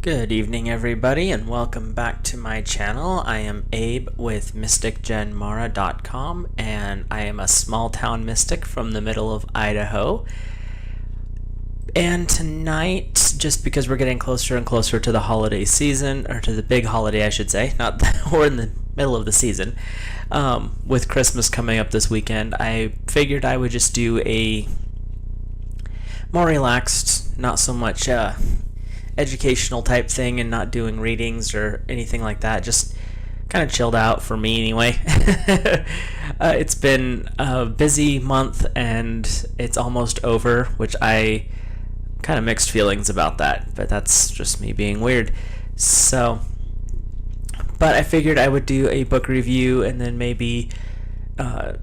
Good evening, everybody, and welcome back to my channel. I am Abe with MysticGenMara.com, and I am a small town mystic from the middle of Idaho. And tonight, just because we're getting closer and closer to the holiday season, or to the big holiday, I should say, not that we're in the middle of the season, with Christmas coming up this weekend, I figured I would just do a more relaxed, not so much educational type thing and not doing readings or anything like that. Just kind of chilled out for me anyway. It's been a busy month and it's almost over, which I kind of mixed feelings about that, but that's just me being weird. So, but I figured I would do a book review and then maybe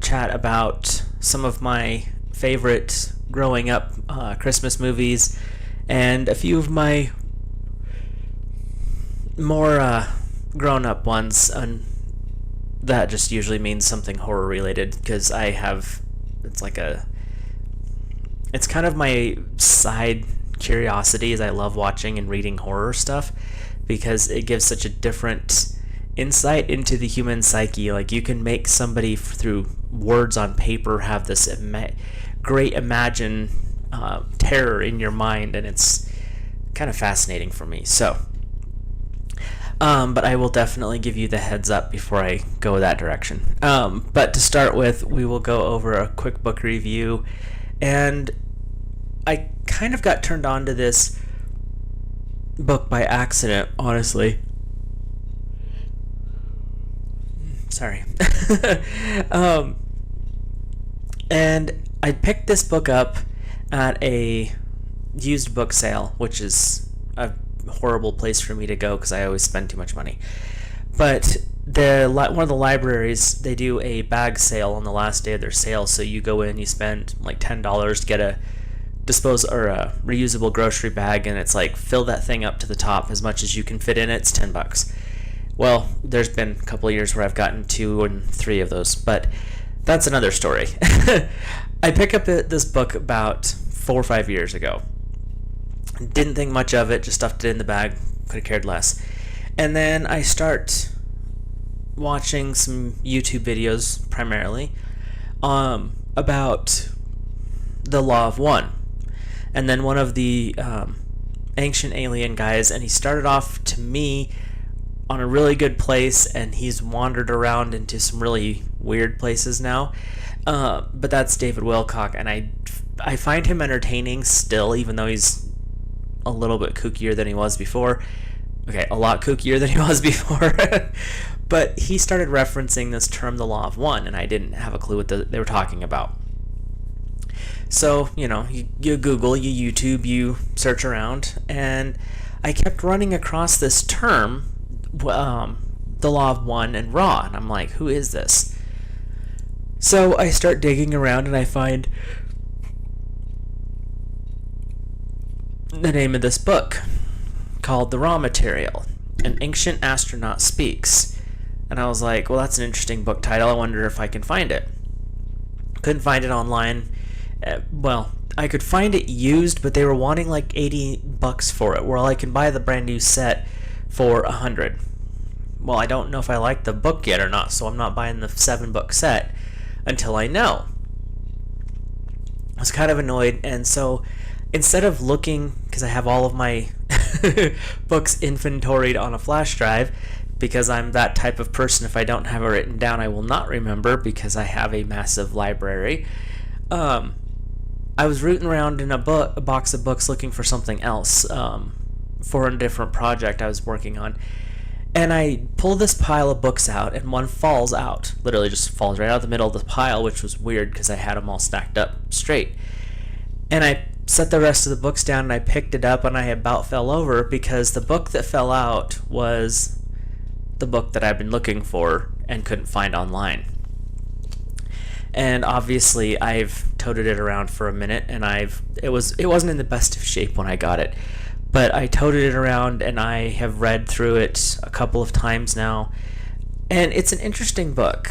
chat about some of my favorite growing up Christmas movies and a few of my more grown-up ones, and that just usually means something horror related because it's kind of my side curiosity, as I love watching and reading horror stuff because it gives such a different insight into the human psyche. Like, you can make somebody through words on paper have this great imagined terror in your mind, and it's kind of fascinating for me. So but I will definitely give you the heads up before I go that direction. But to start with, we will go over a quick book review. And I kind of got turned on to this book by accident, honestly. Sorry. And I picked this book up at a used book sale, which is a horrible place for me to go because I always spend too much money. But one of the libraries, they do a bag sale on the last day of their sale, so you go in, you spend like $10 to get a reusable grocery bag, and it's like fill that thing up to the top as much as you can fit in it. It's $10. Well, there's been a couple of years where I've gotten 2 and 3 of those, but that's another story. I picked up this book about 4 or 5 years ago. Didn't think much of it, just stuffed it in the bag, could have cared less. And then I start watching some YouTube videos, primarily, about the Law of One. And then one of the ancient alien guys, and he started off, to me, on a really good place, and he's wandered around into some really weird places now. But that's David Wilcock, and I find him entertaining still, even though he's a little bit kookier than he was before. Okay, a lot kookier than he was before. But he started referencing this term, the Law of One, and I didn't have a clue what they were talking about. So, you Google, you YouTube, you search around, and I kept running across this term, the Law of One and Ra, and I'm like, who is this? So I start digging around and I find the name of this book, called The Ra Material, An Ancient Astronaut Speaks. And I was like, well, that's an interesting book title. I wonder if I can find it. Couldn't find it online. Well, I could find it used, but they were wanting like $80 for it, while I can buy the brand new set for $100. Well, I don't know if I like the book yet or not, so I'm not buying the 7-book set until I know. I was kind of annoyed, and so instead of looking, because I have all of my books inventoried on a flash drive, because I'm that type of person, if I don't have it written down, I will not remember, because I have a massive library. I was rooting around in a box of books looking for something else, for a different project I was working on. And I pull this pile of books out, and one falls out. Literally just falls right out the middle of the pile, which was weird because I had them all stacked up straight. And I set the rest of the books down, and I picked it up, and I about fell over because the book that fell out was the book that I've been looking for and couldn't find online. And obviously I've toted it around for a minute, and it wasn't in the best of shape when I got it, but I toted it around and I have read through it a couple of times now, and it's an interesting book.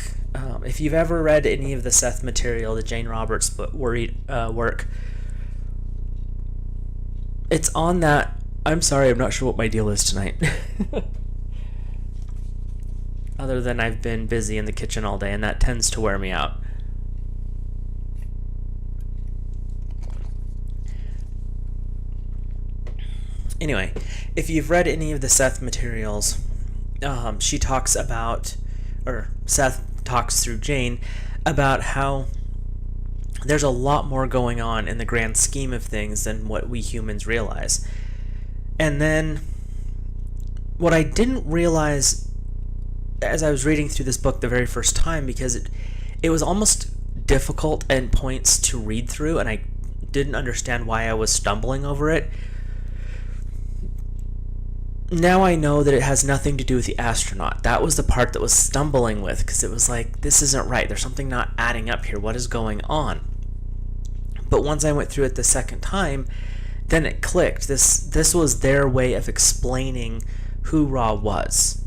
If you've ever read any of the Seth material, the Jane Roberts work, it's on that I'm sorry, I'm not sure what my deal is tonight. Other than I've been busy in the kitchen all day, and that tends to wear me out. Anyway, if you've read any of the Seth materials, she talks about, or Seth talks through Jane, about how there's a lot more going on in the grand scheme of things than what we humans realize. And then, what I didn't realize as I was reading through this book the very first time, because it was almost difficult at points to read through, and I didn't understand why I was stumbling over it. Now I know that it has nothing to do with the astronaut. That was the part that was stumbling with, because it was like, this isn't right. There's something not adding up here. What is going on? But once I went through it the second time, then it clicked. This was their way of explaining who Ra was.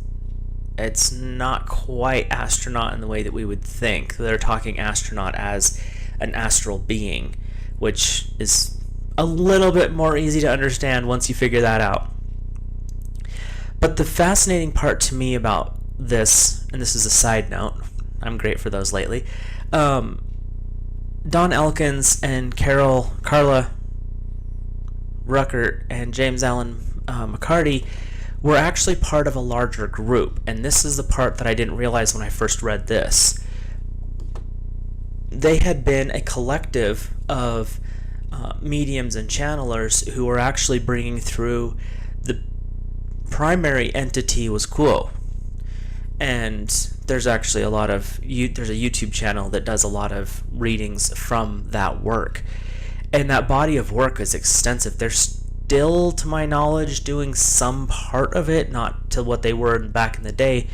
It's not quite astronaut in the way that we would think. They're talking astronaut as an astral being, which is a little bit more easy to understand once you figure that out. But the fascinating part to me about this, and this is a side note, I'm great for those lately, Don Elkins and Carla Ruckert and James Allen McCarty were actually part of a larger group, and this is the part that I didn't realize when I first read this. They had been a collective of mediums and channelers who were actually bringing through the primary entity was Kuo. And there's actually there's a YouTube channel that does a lot of readings from that work. And that body of work is extensive. They're still, to my knowledge, doing some part of it, not to what they were back in the day,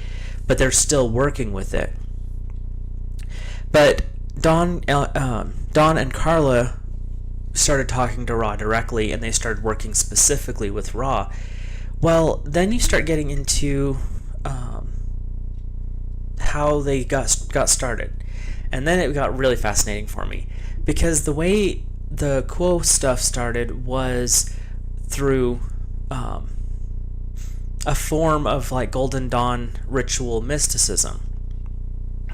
but they're still working with it. But Don and Carla started talking to Ra directly, and they started working specifically with Ra. Well, then you start getting into how they got started. And then it got really fascinating for me, because the way the Kuo stuff started was through a form of like Golden Dawn ritual mysticism.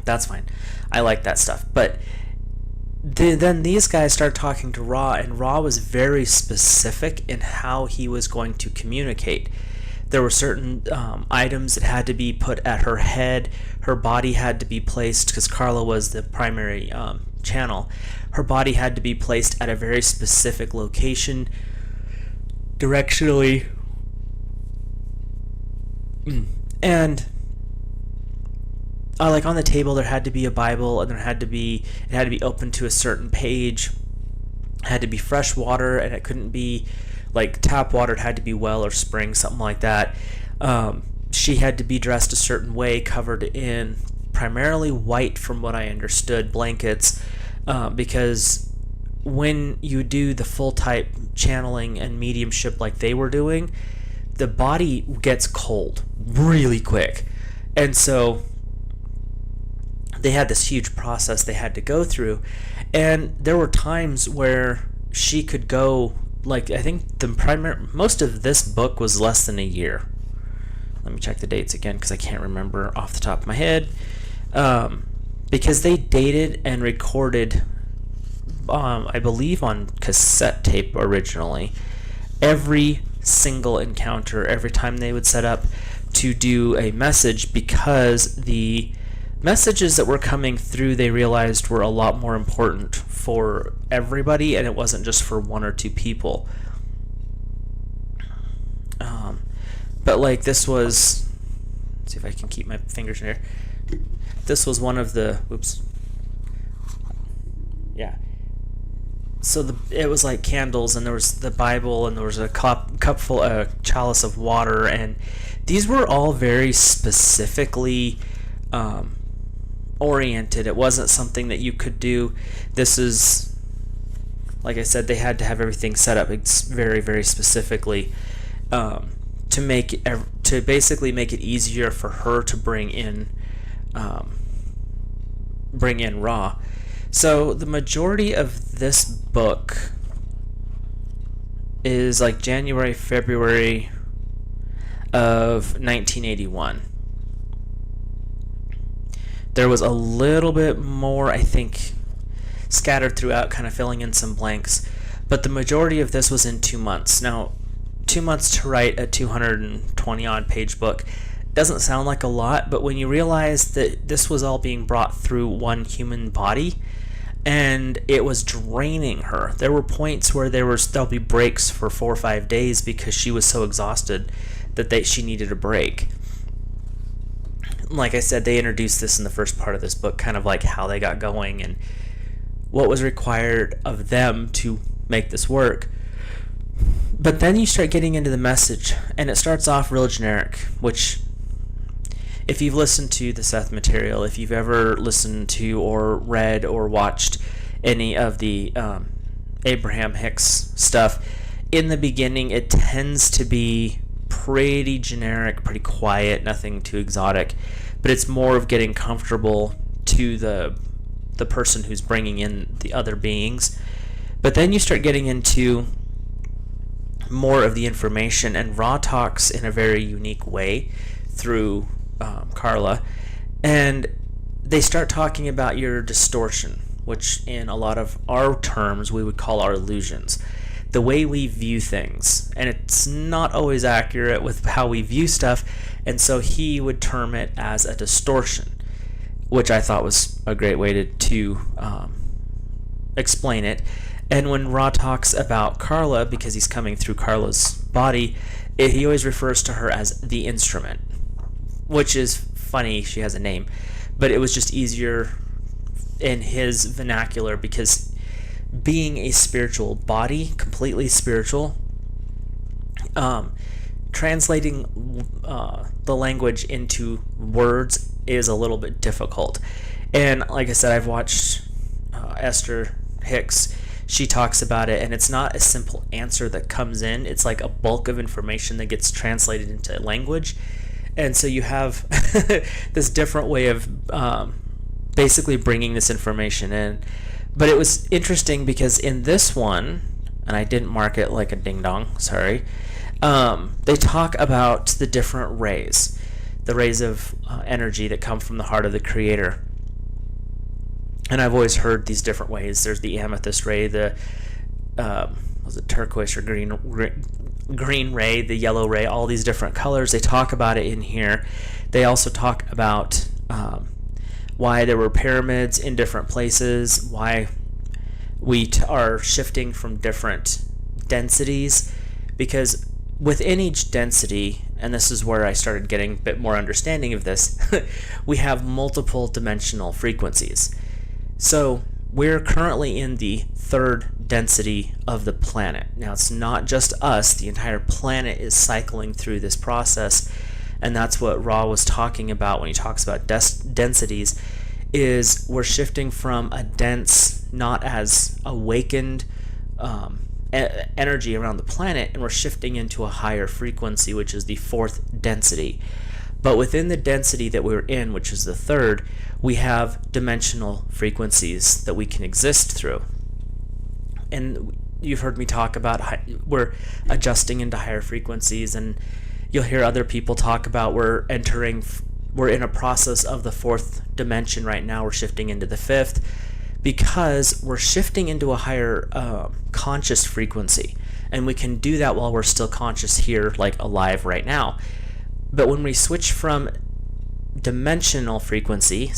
That's fine. I like that stuff. But then these guys started talking to Ra, and Ra was very specific in how he was going to communicate. There were certain items that had to be put at her head. Her body had to be placed, because Carla was the primary channel. Her body had to be placed at a very specific location, directionally. And like on the table, there had to be a Bible, and it had to be open to a certain page. It had to be fresh water, and it couldn't be like tap water. It had to be well or spring, something like that. She had to be dressed a certain way, covered in primarily white, from what I understood, blankets, because when you do the full type channeling and mediumship like they were doing, the body gets cold really quick. And so they had this huge process they had to go through, and there were times where she could go, like, I think most of this book was less than a year. Let me check the dates again, because I can't remember off the top of my head, because they dated and recorded, I believe on cassette tape originally, every single encounter, every time they would set up to do a message, because the messages that were coming through, they realized, were a lot more important for everybody, and it wasn't just for one or two people. But like this was, let's see if I can keep my fingers in here. This was one of the, so it was like candles, and there was the Bible, and there was a cupful, a chalice of water, and these were all very specifically oriented. It wasn't something that you could do. This is, like I said, they had to have everything set up very, very specifically to basically make it easier for her to bring in Ra. So the majority of this book is like January, February of 1981. There was a little bit more, I think, scattered throughout, kind of filling in some blanks, but the majority of this was in 2 months. Now, 2 months to write a 220 odd page book doesn't sound like a lot, but when you realize that this was all being brought through one human body, and it was draining her. There were points where there'll be breaks for 4 or 5 days because she was so exhausted that she needed a break. Like I said, they introduced this in the first part of this book, kind of like how they got going and what was required of them to make this work. But then you start getting into the message, and it starts off real generic, which, if you've listened to the Seth material, if you've ever listened to or read or watched any of the Abraham Hicks stuff, in the beginning it tends to be pretty generic, pretty quiet, nothing too exotic, but it's more of getting comfortable to the person who's bringing in the other beings. But then you start getting into more of the information, and Ra talks in a very unique way through Carla, and they start talking about your distortion, which in a lot of our terms we would call our illusions, the way we view things, and it's not always accurate with how we view stuff, and so he would term it as a distortion, which I thought was a great way to explain it. And when Ra talks about Carla, because he's coming through Carla's body, he always refers to her as the instrument, which is funny, she has a name, but it was just easier in his vernacular because being a spiritual body, completely spiritual, translating the language into words is a little bit difficult. And like I said, I've watched Esther Hicks. She talks about it, and it's not a simple answer that comes in. It's like a bulk of information that gets translated into language. And so you have this different way of basically bringing this information in. But it was interesting because in this one, and I didn't mark it like a ding-dong, sorry, they talk about the different rays, the rays of energy that come from the heart of the Creator. And I've always heard these different ways. There's the amethyst ray, the was it turquoise or green ray, the yellow ray, all these different colors. They talk about it in here. They also talk about why there were pyramids in different places, why we are shifting from different densities, because within each density, and this is where I started getting a bit more understanding of this, we have multiple dimensional frequencies. So we're currently in the third density of the planet. Now, it's not just us, the entire planet is cycling through this process, and that's what Ra was talking about when he talks about densities, is we're shifting from a dense, not as awakened energy around the planet, and we're shifting into a higher frequency, which is the fourth density. But within the density that we're in, which is the third, we have dimensional frequencies that we can exist through. And you've heard me talk about we're adjusting into higher frequencies, and you'll hear other people talk about we're in a process of the fourth dimension right now. We're shifting into the fifth because we're shifting into a higher conscious frequency. And we can do that while we're still conscious here, like alive right now. But when we switch from dimensional frequency,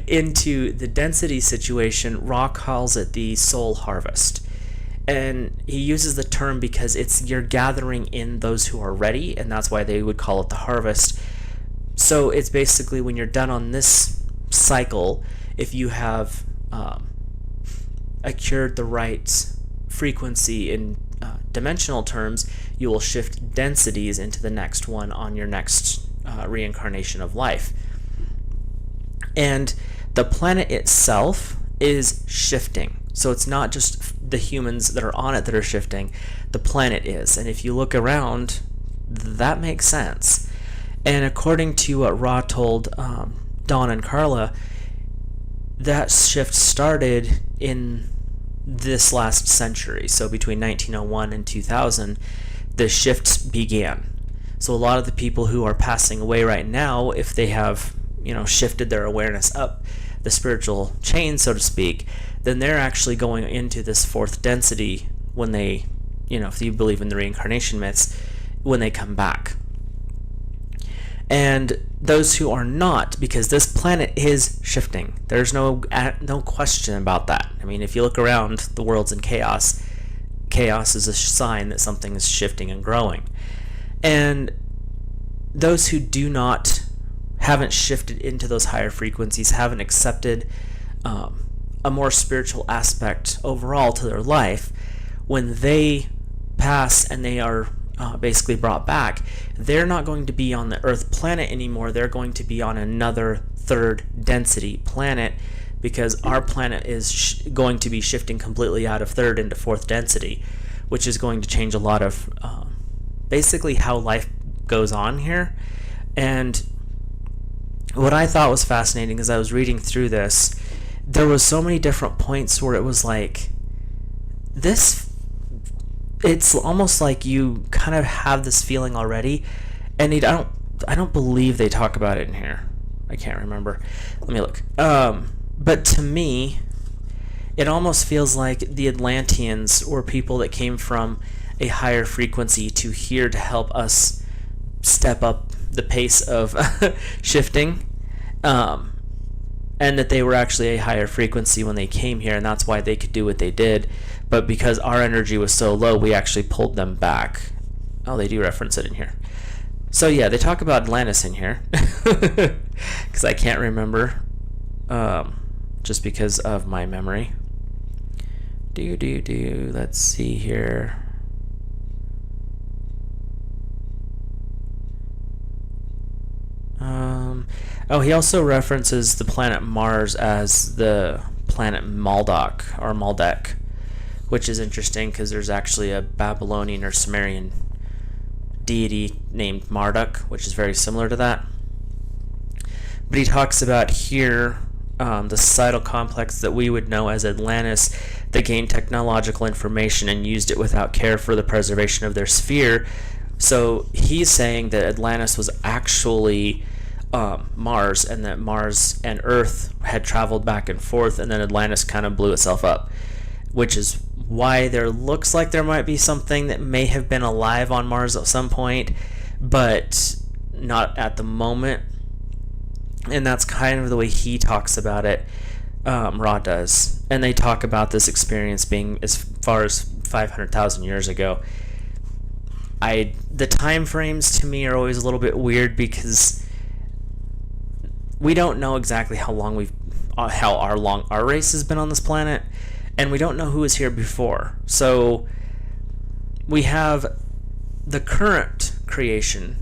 into the density situation, Ra calls it the soul harvest. And he uses the term because you're gathering in those who are ready, and that's why they would call it the harvest. So it's basically when you're done on this cycle, if you have accrued the right frequency in dimensional terms, you will shift densities into the next one on your next reincarnation of life. And the planet itself is shifting. So it's not just the humans that are on it that are shifting, the planet is. And if you look around, that makes sense. And according to what Ra told Dawn and Carla, that shift started in this last century. So between 1901 and 2000, the shifts began. So a lot of the people who are passing away right now, if they have, shifted their awareness up the spiritual chain, so to speak, then they're actually going into this fourth density when they, if you believe in the reincarnation myths, when they come back. And those who are not, because this planet is shifting, there's no question about that. I mean, if you look around, the world's in chaos. Chaos is a sign that something is shifting and growing. And those who haven't shifted into those higher frequencies, haven't accepted a more spiritual aspect overall to their life, when they pass and they are basically brought back, they're not going to be on the Earth planet anymore. They're going to be on another third density planet, because our planet is going to be shifting completely out of third into fourth density, which is going to change a lot of basically how life goes on here. And what I thought was fascinating as I was reading through this, there was so many different points where it was like, it's almost like you kind of have this feeling already, and I don't believe they talk about it in here. I can't remember. Let me look. But to me, it almost feels like the Atlanteans were people that came from a higher frequency to here to help us step up the pace of shifting, and that they were actually a higher frequency when they came here, and that's why they could do what they did. But because our energy was so low, we actually pulled them back. Oh, they do reference it in here. So yeah, they talk about Atlantis in here, because I can't remember, just because of my memory. Let's see here. He also references the planet Mars as the planet Maldek, or Maldek, which is interesting because there's actually a Babylonian or Sumerian deity named Marduk, which is very similar to that. But he talks about here the societal complex that we would know as Atlantis that gained technological information and used it without care for the preservation of their sphere. So he's saying that Atlantis was actually Mars, and that Mars and Earth had traveled back and forth, and then Atlantis kind of blew itself up, which is why there looks like there might be something that may have been alive on Mars at some point, but not at the moment. And that's kind of the way he talks about it, Ra does. And they talk about this experience being as far as 500,000 years ago. The time frames to me are always a little bit weird, because we don't know exactly how long our race has been on this planet, and we don't know who was here before. So we have the current creation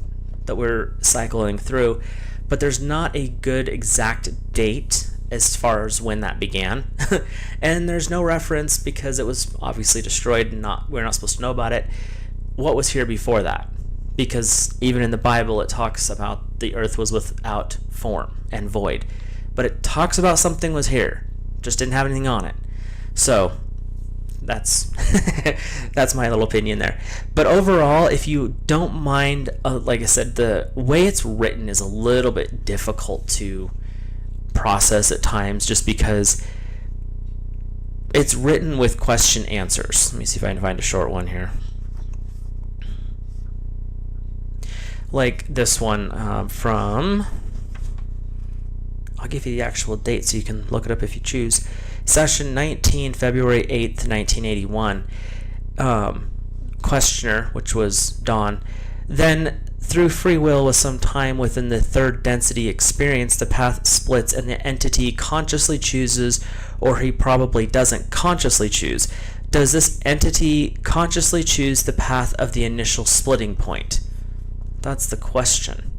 that we're cycling through, but there's not a good exact date as far as when that began. And there's no reference, because it was obviously destroyed and we're not supposed to know about it, what was here before that. Because even in the Bible it talks about the earth was without form and void. But it talks about something was here, just didn't have anything on it. So that's that's my little opinion there. But overall, if you don't mind, like I said, the way it's written is a little bit difficult to process at times, just because it's written with question answers. Let me see if I can find a short one here. Like this one from, I'll give you the actual date so you can look it up if you choose. Session 19, February 8th, 1981. Questioner, which was Dawn. Then, through free will with some time within the third density experience, the path splits and the entity consciously chooses, or he probably doesn't consciously choose. Does this entity consciously choose the path of the initial splitting point? That's the question.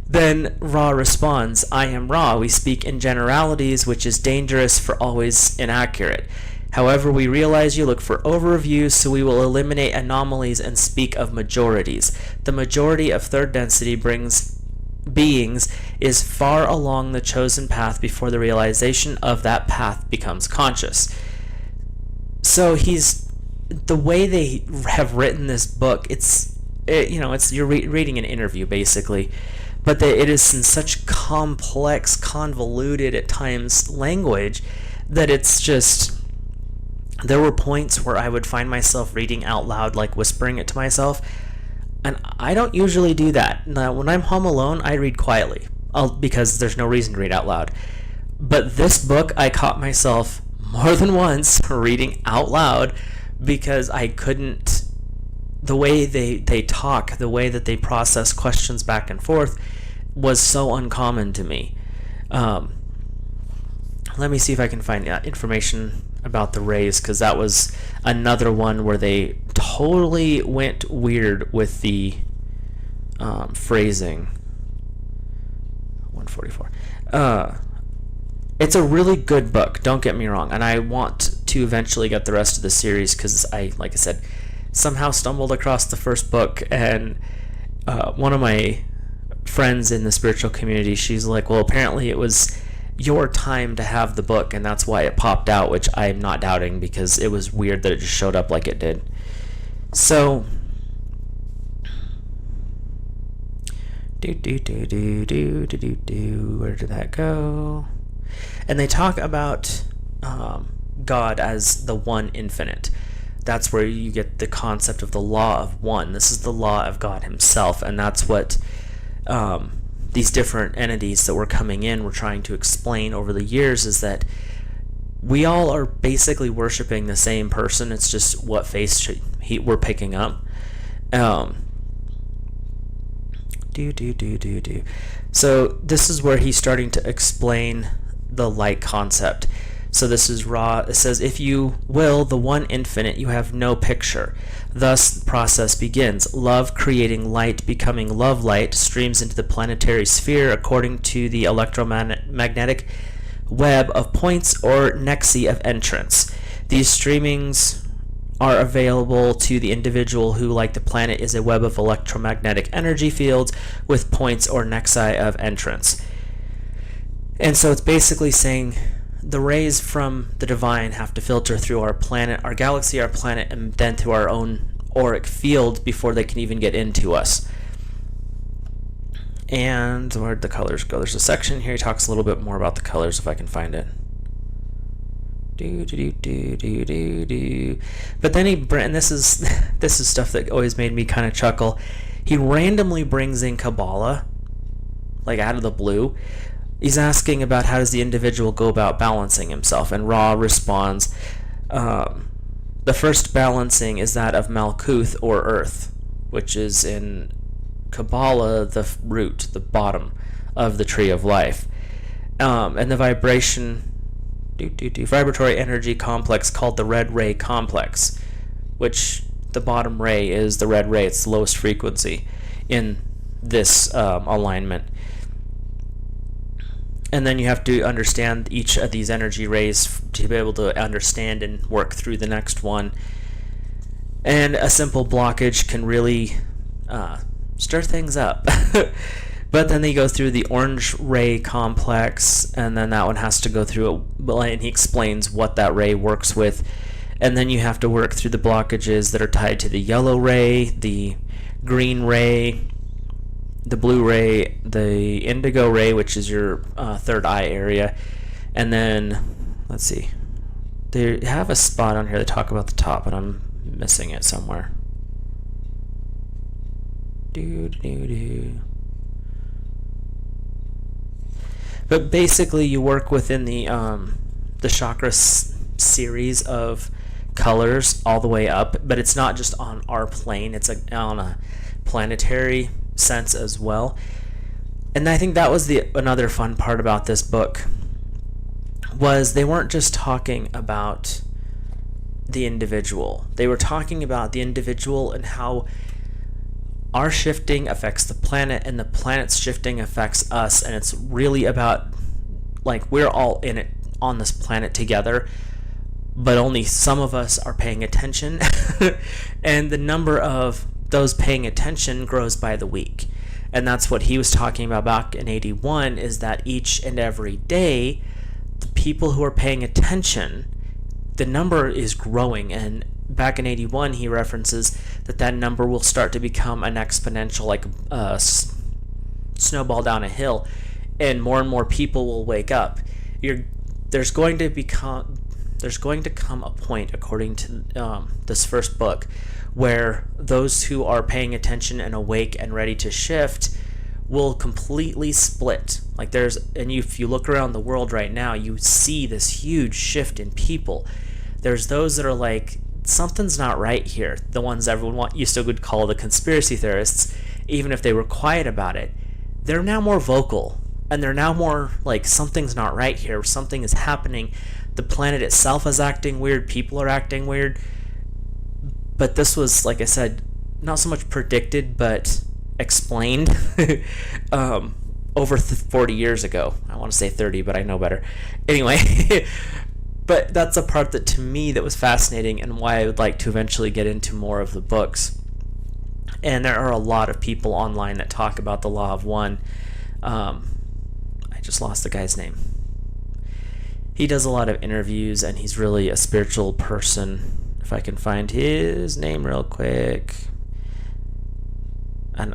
Then Ra responds, I am Ra. We speak in generalities, which is dangerous for always inaccurate. However, we realize you look for overviews, so we will eliminate anomalies and speak of majorities. The majority of third density beings is far along the chosen path before the realization of that path becomes conscious. So the way they have written this book, it's you're reading an interview basically, but it is in such complex, convoluted at times language that it's just, there were points where I would find myself reading out loud, like whispering it to myself, and I don't usually do that. Now, when I'm home alone, I read quietly, because there's no reason to read out loud. But this book, I caught myself more than once reading out loud because I couldn't. The way they talk, the way that they process questions back and forth was so uncommon to me. Let me see if I can find information about the rays, because that was another one where they totally went weird with the phrasing. 144. It's a really good book, don't get me wrong, and I want to eventually get the rest of the series because like I said, somehow stumbled across the first book, and one of my friends in the spiritual community, she's like, well, apparently it was your time to have the book, and that's why it popped out, which I'm not doubting, because it was weird that it just showed up like it did. So, where did that go? And they talk about God as the one infinite. That's where you get the concept of the law of one. This is the law of God himself, and that's what these different entities that were coming in were trying to explain over the years, is that we all are basically worshiping the same person. It's just what face we're picking up. So this is where he's starting to explain the light concept. So this is Ra. It says, if you will the one infinite, you have no picture. Thus the process begins. Love creating light, becoming love light, streams into the planetary sphere according to the electromagnetic web of points or nexi of entrance. These streamings are available to the individual who, like the planet, is a web of electromagnetic energy fields with points or nexi of entrance. And so it's basically saying the rays from the divine have to filter through our planet, our galaxy, our planet, and then through our own auric field before they can even get into us. And where'd the colors go? There's a section here. He talks a little bit more about the colors if I can find it. But then and this is stuff that always made me kind of chuckle. He randomly brings in Kabbalah, like out of the blue. He's asking about how does the individual go about balancing himself, and Ra responds, the first balancing is that of Malkuth, or earth, which is in Kabbalah the root, the bottom of the tree of life, and the vibratory energy complex called the red ray complex, which the bottom ray is the red ray. It's the lowest frequency in this alignment. And then you have to understand each of these energy rays to be able to understand and work through the next one. And a simple blockage can really stir things up. But then they go through the orange ray complex, and then that one has to go through it, and he explains what that ray works with. And then you have to work through the blockages that are tied to the yellow ray, the green ray, the blue ray, the indigo ray, which is your third eye area. And then, let's see, they have a spot on here that talk about the top, and I'm missing it somewhere. But basically, you work within the chakra series of colors all the way up, but it's not just on our plane, it's on a planetary sense as well. And I think that was another fun part about this book, was they weren't just talking about the individual. They were talking about the individual and how our shifting affects the planet, and the planet's shifting affects us, and it's really about, like, we're all in it on this planet together, but only some of us are paying attention. And the number of those paying attention grows by the week. And that's what he was talking about back in 81, is that each and every day, the people who are paying attention the number is growing, and back in 81 he references that number will start to become an exponential, like snowball down a hill, and more people will wake up. There's going to come a point, according to this first book, where those who are paying attention and awake and ready to shift will completely split. Like if you look around the world right now, you see this huge shift in people. There's those that are like, something's not right here. The ones everyone used to would call the conspiracy theorists, even if they were quiet about it. They're now more vocal, and they're now more like, something's not right here. Something is happening. The planet itself is acting weird. People are acting weird. But this was, like I said, not so much predicted, but explained over 40 years ago. I want to say 30, but I know better. Anyway, but that's a part that, to me, that was fascinating, and why I would like to eventually get into more of the books. And there are a lot of people online that talk about the Law of One. I just lost the guy's name. He does a lot of interviews, and he's really a spiritual person. If I can find his name real quick. And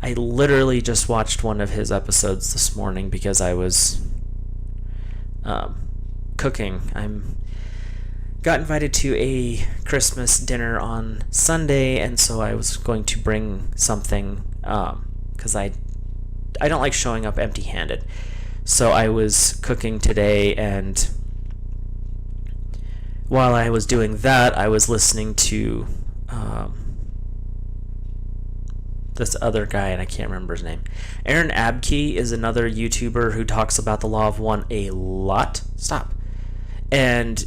I literally just watched one of his episodes this morning because I was cooking. Got invited to a Christmas dinner on Sunday, and so I was going to bring something because I don't like showing up empty-handed. So I was cooking today, and while I was doing that, I was listening to this other guy, and I can't remember his name. Aaron Abke is another YouTuber who talks about the Law of One a lot. Stop. And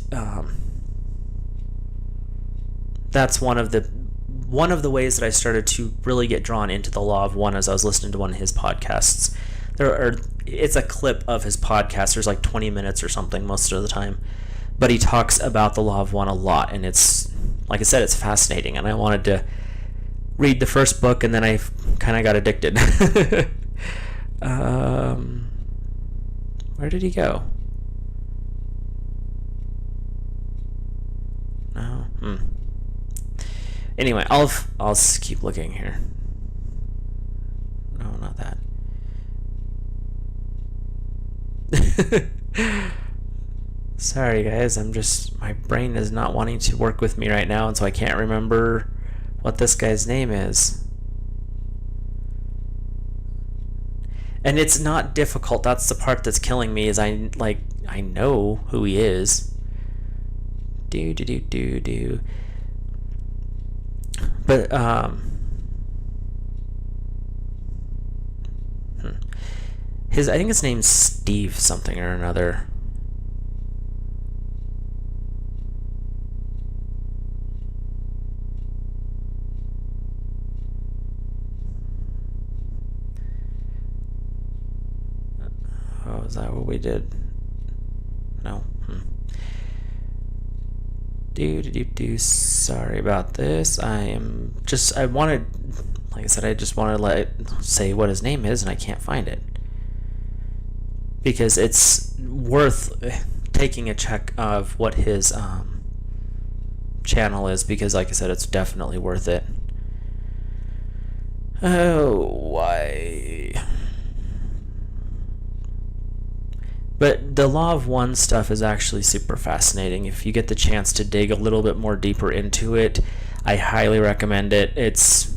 that's one of the ways that I started to really get drawn into the Law of One, as I was listening to one of his podcasts. It's a clip of his podcast. There's like 20 minutes or something most of the time. But he talks about the Law of One a lot, and it's, like I said, it's fascinating, and I wanted to read the first book, and then I kind of got addicted. Where did he go? No. Anyway, I'll keep looking here. No, not that. Sorry guys, my brain is not wanting to work with me right now, and so I can't remember what this guy's name is. And it's not difficult. That's the part that's killing me, is I know who he is. But I think his name's Steve something or another. Oh, is that what we did? No. Sorry about this. I wanted, like I said, I just wanted to say what his name is, and I can't find it. Because it's worth taking a check of what his channel is, because, like I said, it's definitely worth it. Oh, why? But the Law of One stuff is actually super fascinating. If you get the chance to dig a little bit more deeper into it, I highly recommend it. It's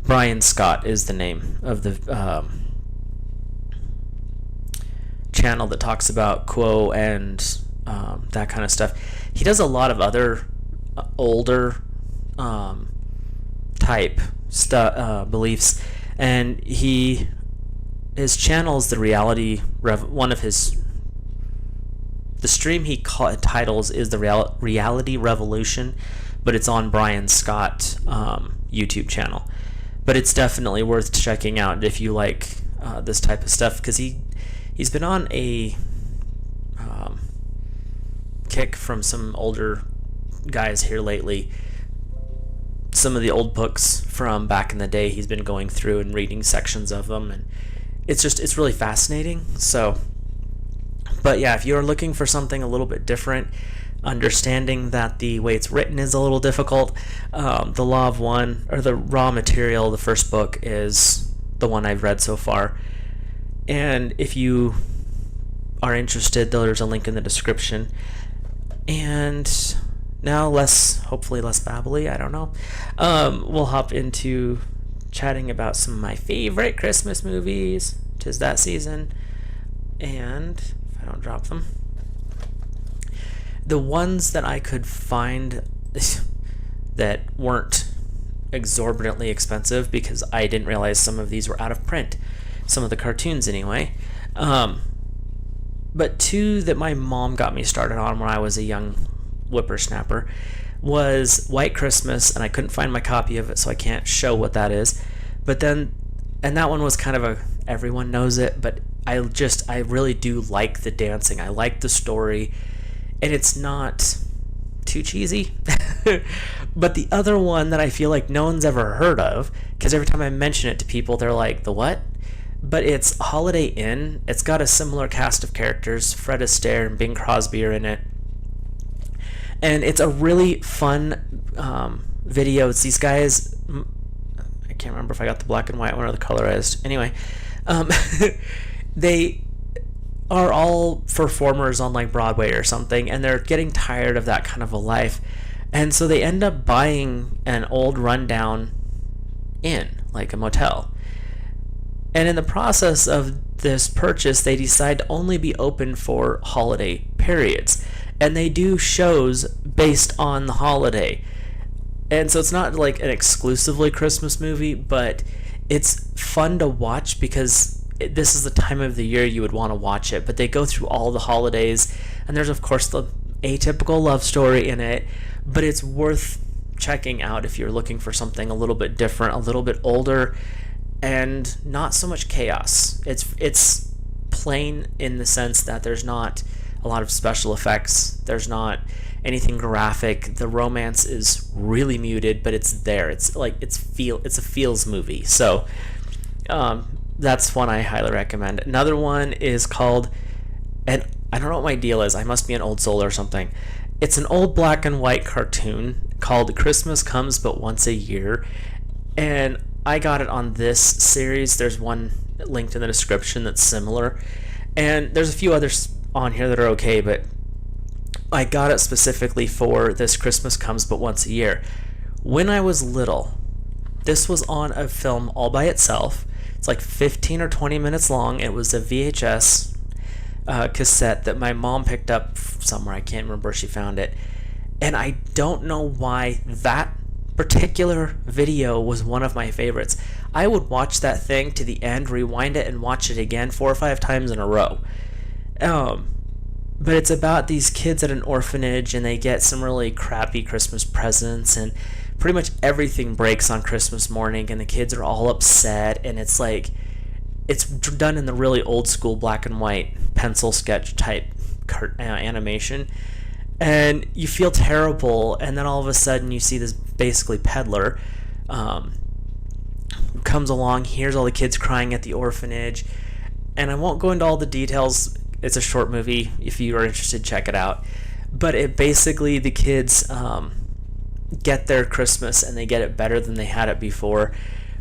Brian Scott is the name of the channel that talks about Quo and that kind of stuff. He does a lot of other older type beliefs, and his channel is the reality the stream he titles is the Reality Revolution, but it's on Brian Scott YouTube channel. But it's definitely worth checking out if you like this type of stuff, because he's been on a kick from some older guys here lately. Some of the old books from back in the day he's been going through and reading sections of them, and it's really fascinating. So But yeah, if you're looking for something a little bit different, understanding that the way it's written is a little difficult, The Law of One, or The Raw Material, the first book, is the one I've read so far. And if you are interested, there's a link in the description. And now, hopefully less babbly, I don't know. We'll hop into chatting about some of my favorite Christmas movies. 'Tis that season. And if I don't drop them, the ones that I could find that weren't exorbitantly expensive, because I didn't realize some of these were out of print, some of the cartoons anyway. But two that my mom got me started on when I was a young whippersnapper was White Christmas, and I couldn't find my copy of it, so I can't show what that is. But then, and that one was kind of everyone knows it, but I really do like the dancing. I like the story, and it's not too cheesy. But the other one that I feel like no one's ever heard of, because every time I mention it to people, they're like, the what? But it's Holiday Inn. It's got a similar cast of characters. Fred Astaire and Bing Crosby are in it. And it's a really fun video. It's these guys, I can't remember if I got the black and white one or the colorized. Anyway, they are all performers on like Broadway or something, and they're getting tired of that kind of a life. And so they end up buying an old rundown inn, like a motel. And in the process of this purchase, they decide to only be open for holiday periods. And they do shows based on the holiday. And so it's not like an exclusively Christmas movie, but it's fun to watch because this is the time of the year you would want to watch it. But they go through all the holidays, and there's of course the atypical love story in it, but it's worth checking out if you're looking for something a little bit different, a little bit older, and not so much chaos. It's plain in the sense that there's not a lot of special effects, there's not anything graphic, the romance is really muted, but it's there. It's a feels movie. So that's one I highly recommend. Another one is called, and I don't know what my deal is, I must be an old soul or something. It's an old black and white cartoon called Christmas Comes But Once a Year, and I got it on this series. There's one linked in the description that's similar, and there's a few others on here that are okay, but I got it specifically for this Christmas Comes But Once a Year. When I was little, this was on a film all by itself. It's like 15 or 20 minutes long. It was a VHS cassette that my mom picked up somewhere. I can't remember where she found it. And I don't know why that particular video was one of my favorites. I would watch that thing to the end, rewind it, and watch it again 4 or 5 times in a row. But it's about these kids at an orphanage, and they get some really crappy Christmas presents, and pretty much everything breaks on Christmas morning, and the kids are all upset, and it's like, it's done in the really old school black and white pencil sketch type animation, and you feel terrible. And then all of a sudden you see this basically peddler comes along, hears all the kids crying at the orphanage, and I won't go into all the details. It's a short movie. If you are interested, check it out. But it basically, the kids get their Christmas, and they get it better than they had it before.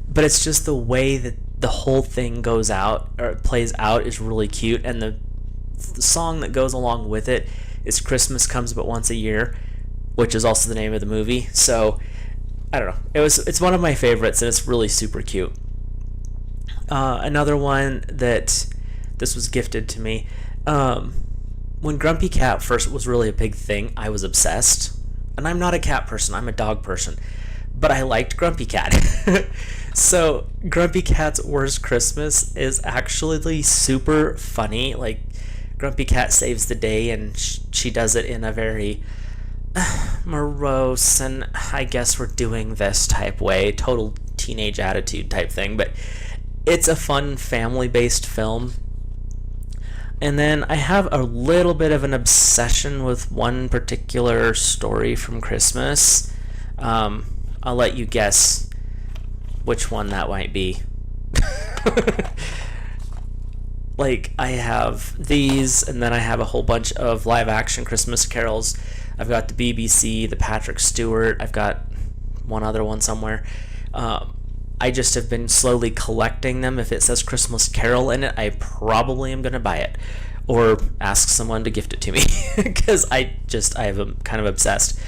But it's just the way that the whole thing goes out, or plays out, is really cute. And the song that goes along with it is Christmas Comes But Once a Year, which is also the name of the movie. So I don't know. It's one of my favorites, and it's really super cute. Another one that this was gifted to me. When Grumpy Cat first was really a big thing, I was obsessed. And I'm not a cat person, I'm a dog person. But I liked Grumpy Cat. So Grumpy Cat's Worst Christmas is actually super funny. Like, Grumpy Cat saves the day, and she does it in a very morose and I guess we're doing this type way, total teenage attitude type thing. But it's a fun family-based film. And then I have a little bit of an obsession with one particular story from Christmas. I'll let you guess which one that might be. Like, I have these, and then I have a whole bunch of live action Christmas carols. I've got the BBC, the Patrick Stewart, I've got one other one somewhere. I just have been slowly collecting them. If it says Christmas Carol in it, I probably am going to buy it or ask someone to gift it to me because I am kind of obsessed.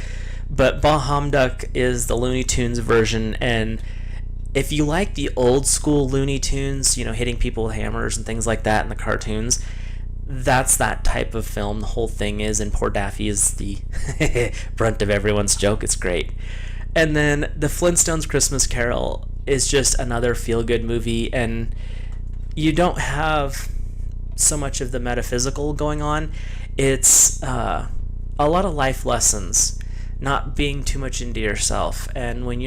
But Bah Humduck is the Looney Tunes version, and if you like the old school Looney Tunes, hitting people with hammers and things like that in the cartoons, that's that type of film the whole thing is, and poor Daffy is the brunt of everyone's joke. It's great. And then the Flintstones Christmas Carol is just another feel-good movie, and you don't have so much of the metaphysical going on. It's a lot of life lessons, not being too much into yourself. And when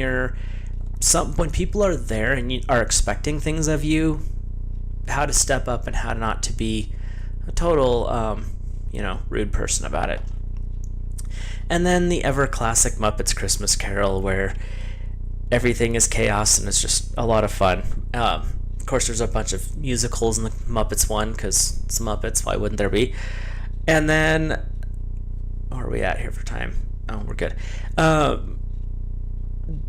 when people are there and you are expecting things of you, how to step up and how not to be a total, rude person about it. And then the ever classic Muppets Christmas Carol, where everything is chaos and it's just a lot of fun. Of course, there's a bunch of musicals in the Muppets one, because it's Muppets, why wouldn't there be? And then, where are we at here for time? Oh, we're good.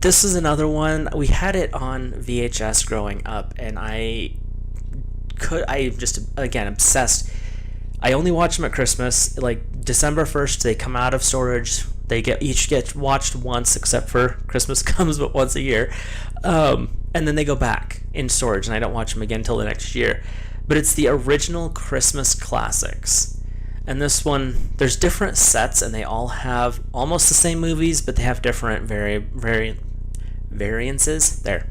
This is another one. We had it on VHS growing up, and I just, again, obsessed. I only watch them at Christmas. Like December 1st, they come out of storage. They each get watched once, except for Christmas comes but once a year. And then they go back in storage, and I don't watch them again until the next year. But it's the original Christmas classics. And this one, there's different sets, and they all have almost the same movies, but they have different variances. There.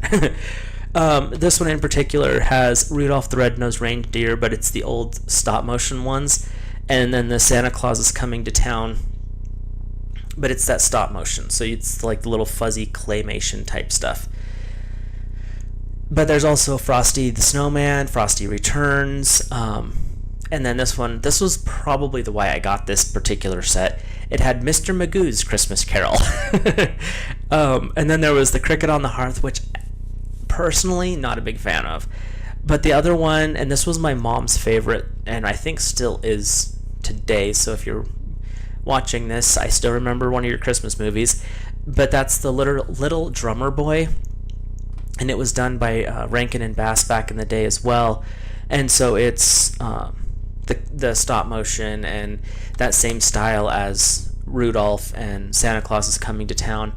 This one in particular has Rudolph the Red-Nosed Reindeer, but it's the old stop-motion ones. And then the Santa Claus is Coming to Town, but it's that stop-motion. So it's like the little fuzzy claymation type stuff. But there's also Frosty the Snowman, Frosty Returns, and then this was probably the why I got this particular set. It had Mr. Magoo's Christmas Carol. And then there was the Cricket on the Hearth, which personally not a big fan of. But the other one, and this was my mom's favorite, and I think still is today, so if you're watching this, I still remember one of your Christmas movies, but that's the Little Drummer Boy, and it was done by Rankin and Bass back in the day as well. And so it's the stop motion and that same style as Rudolph and Santa Claus is Coming to Town,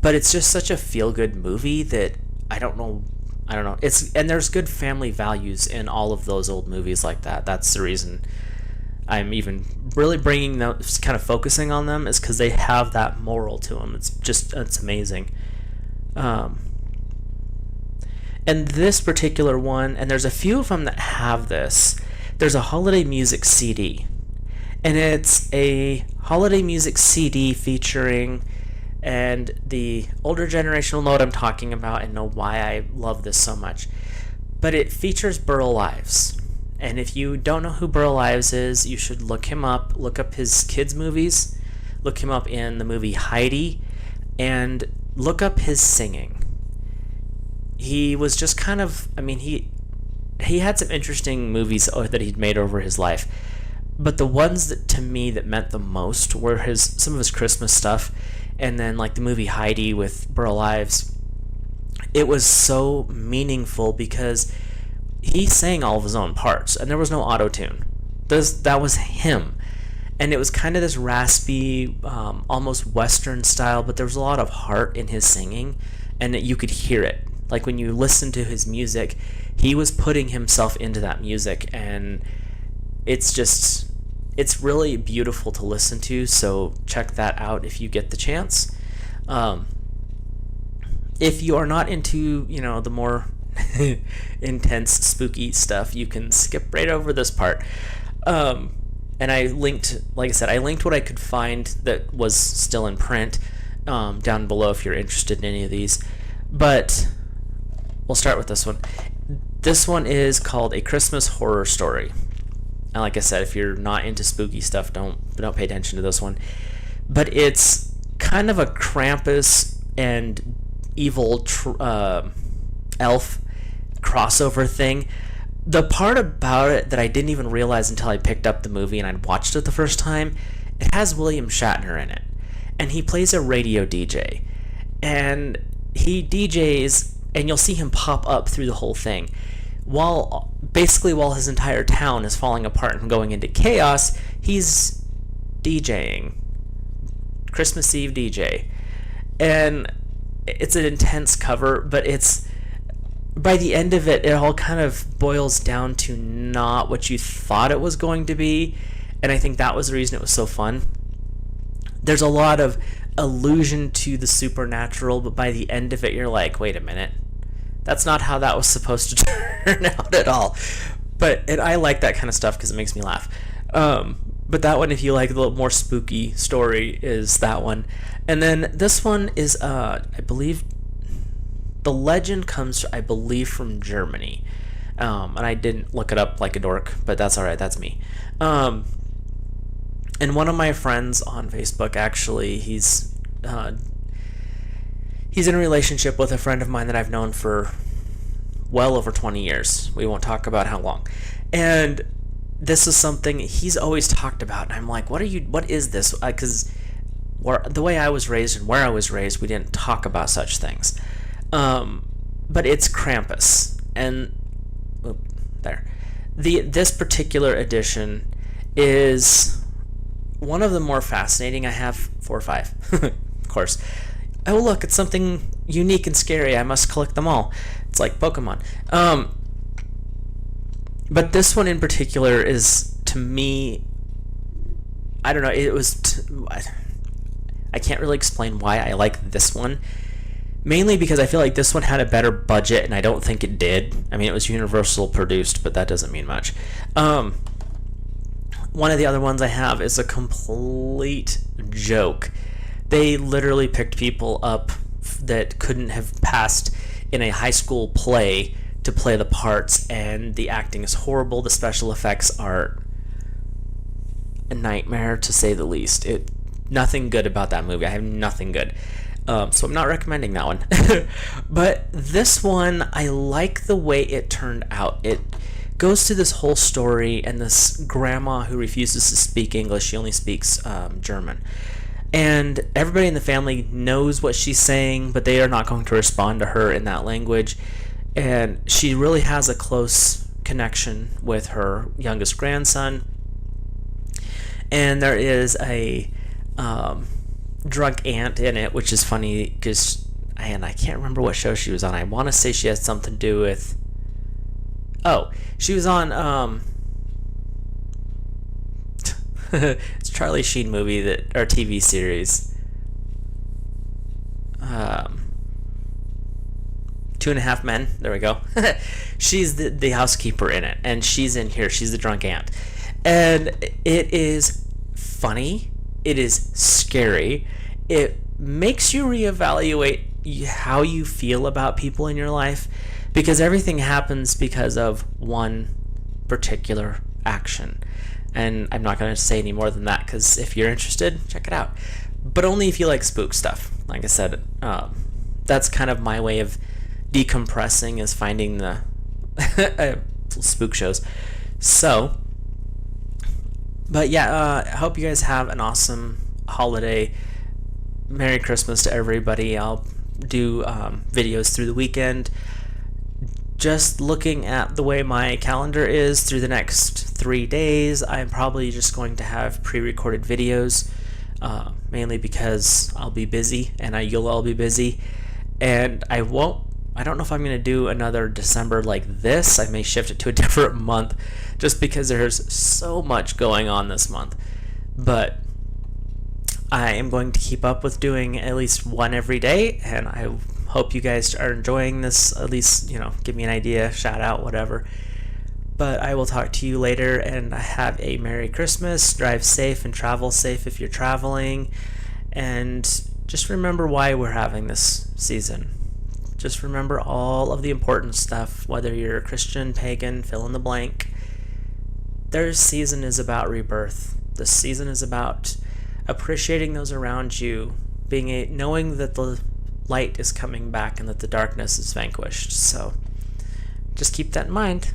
but it's just such a feel-good movie that I don't know. And there's good family values in all of those old movies like that. That's the reason I'm even really bringing those, kind of focusing on them, is because they have that moral to them. It's amazing. And this particular one, and there's a few of them that have this, there's a holiday music CD. And it's a holiday music CD featuring, and the older generation will know what I'm talking about and know why I love this so much. But it features Burl Ives. And if you don't know who Burl Ives is, you should look him up. Look up his kids' movies. Look him up in the movie Heidi. And look up his singing. He was just kind of, he had some interesting movies that he'd made over his life. But the ones that, to me, that meant the most were some of his Christmas stuff. And then, like, the movie Heidi with Burl Ives. It was so meaningful because he sang all of his own parts, and there was no auto-tune. That was him. And it was kind of this raspy, almost Western style, but there was a lot of heart in his singing, and you could hear it. Like, when you listen to his music, he was putting himself into that music, and it's really beautiful to listen to, so check that out if you get the chance. If you are not into, the more intense, spooky stuff, you can skip right over this part. And I linked, like I said, what I could find that was still in print down below if you're interested in any of these. But we'll start with this one. This one is called A Christmas Horror Story. And like I said, if you're not into spooky stuff, don't pay attention to this one. But it's kind of a Krampus and evil elf crossover thing. The part about it that I didn't even realize until I picked up the movie and I'd watched it the first time, it has William Shatner in it. And he plays a radio DJ. And he DJs, and you'll see him pop up through the whole thing. While his entire town is falling apart and going into chaos, he's DJing. Christmas Eve DJ. And it's an intense cover, but it's, by the end of it, it all kind of boils down to not what you thought it was going to be, and I think that was the reason it was so fun. There's a lot of allusion to the supernatural, but by the end of it, you're like, wait a minute, that's not how that was supposed to turn out at all. And I like that kind of stuff because it makes me laugh. But that one, if you like a little more spooky story, is that one. And then this one is, I believe, the legend comes, I believe, from Germany. And I didn't look it up like a dork, but that's alright, that's me. And one of my friends on Facebook, actually, he's in a relationship with a friend of mine that I've known for well over 20 years. We won't talk about how long. And this is something he's always talked about, and I'm like, what is this? Because the way I was raised and where I was raised, we didn't talk about such things. But it's Krampus, and this particular edition is one of the more fascinating. I have 4 or 5, of course. Oh look, it's something unique and scary. I must collect them all. It's like Pokemon. But this one in particular is, to me, I don't know. I can't really explain why I like this one. Mainly because I feel like this one had a better budget, and I don't think it did. I mean, it was Universal produced, but that doesn't mean much. One of the other ones I have is a complete joke. They literally picked people up that couldn't have passed in a high school play to play the parts, and the acting is horrible. The special effects are a nightmare, to say the least. Nothing good about that movie. I have nothing good. So I'm not recommending that one. But this one, I like the way it turned out. It goes to this whole story, and this grandma who refuses to speak English, she only speaks German. And everybody in the family knows what she's saying, but they are not going to respond to her in that language. And she really has a close connection with her youngest grandson. And there is a drunk aunt in it, which is funny because I can't remember what show she was on. I want to say she has something to do with, she was on it's Charlie Sheen movie or TV series, 2.5 Men. There we go. She's the housekeeper in it, and she's in here. She's the drunk aunt, and it is funny. It is scary. It makes you reevaluate how you feel about people in your life, because everything happens because of one particular action. And I'm not going to say any more than that, because if you're interested, check it out. But only if you like spook stuff. Like I said, that's kind of my way of decompressing, is finding the spook shows. So, but yeah, I hope you guys have an awesome holiday. Merry Christmas to everybody. I'll do videos through the weekend. Just looking at the way my calendar is through the next 3 days, I'm probably just going to have pre-recorded videos, mainly because I'll be busy, and you'll all be busy. And I don't know if I'm going to do another December like this. I may shift it to a different month, just because there's so much going on this month. But I am going to keep up with doing at least one every day, and I hope you guys are enjoying this. At least, give me an idea, shout out, whatever. But I will talk to you later, and have a Merry Christmas. Drive safe and travel safe if you're traveling. And just remember why we're having this season. Just remember all of the important stuff, whether you're a Christian, pagan, fill in the blank. Their season is about rebirth. This season is about appreciating those around you, knowing that the light is coming back and that the darkness is vanquished. So just keep that in mind.